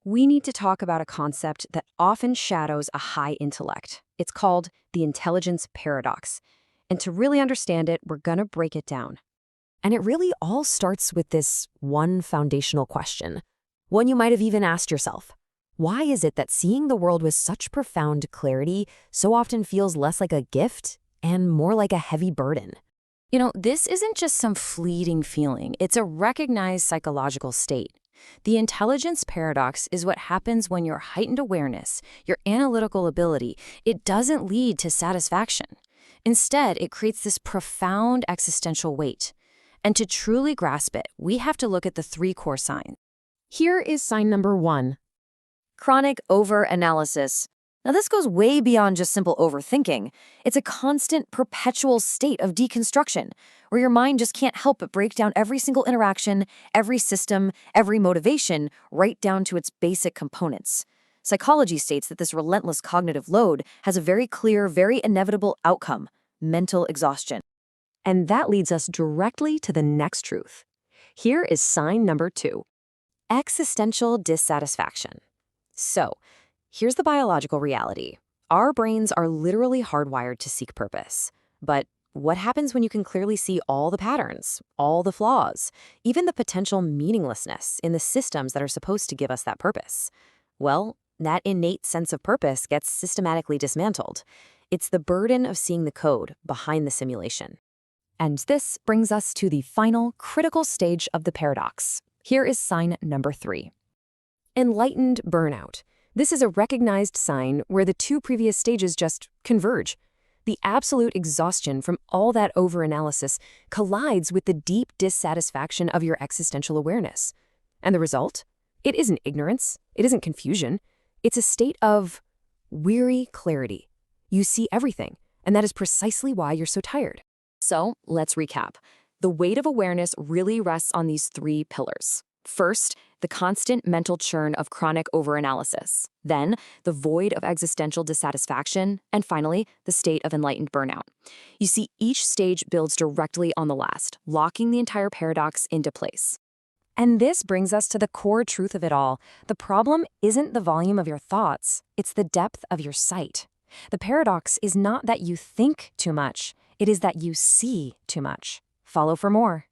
we need to talk about a concept that often shadows a high intellect. It's called the intelligence paradox. And to really understand it, we're going to break it down. And it really all starts with this one foundational question, one you might have even asked yourself. Why is it that seeing the world with such profound clarity so often feels less like a gift and more like a heavy burden? You know, this isn't just some fleeting feeling. It's a recognized psychological state. The intelligence paradox is what happens when your heightened awareness, your analytical ability, it doesn't lead to satisfaction. Instead, it creates this profound existential weight. And to truly grasp it, we have to look at the 3 core signs. Here is sign number 1. Chronic overanalysis. Now, this goes way beyond just simple overthinking. It's a constant, perpetual state of deconstruction, where your mind just can't help but break down every single interaction, every system, every motivation, right down to its basic components. Psychology states that this relentless cognitive load has a very clear, very inevitable outcome: mental exhaustion. And that leads us directly to the next truth. Here is sign number 2. Existential dissatisfaction. So, here's the biological reality. Our brains are literally hardwired to seek purpose. But what happens when you can clearly see all the patterns, all the flaws, even the potential meaninglessness in the systems that are supposed to give us that purpose? Well, that innate sense of purpose gets systematically dismantled. It's the burden of seeing the code behind the simulation. And this brings us to the final critical stage of the paradox. Here is sign number 3. Enlightened burnout. This is a recognized sign where the 2 previous stages just converge. The absolute exhaustion from all that overanalysis collides with the deep dissatisfaction of your existential awareness. And the result? It isn't ignorance. It isn't confusion. It's a state of weary clarity. You see everything, and that is precisely why you're so tired. So, let's recap. The weight of awareness really rests on these 3 pillars. First, the constant mental churn of chronic overanalysis. Then, the void of existential dissatisfaction. And finally, the state of enlightened burnout. You see, each stage builds directly on the last, locking the entire paradox into place. And this brings us to the core truth of it all. The problem isn't the volume of your thoughts, it's the depth of your sight. The paradox is not that you think too much, it is that you see too much. Follow for more.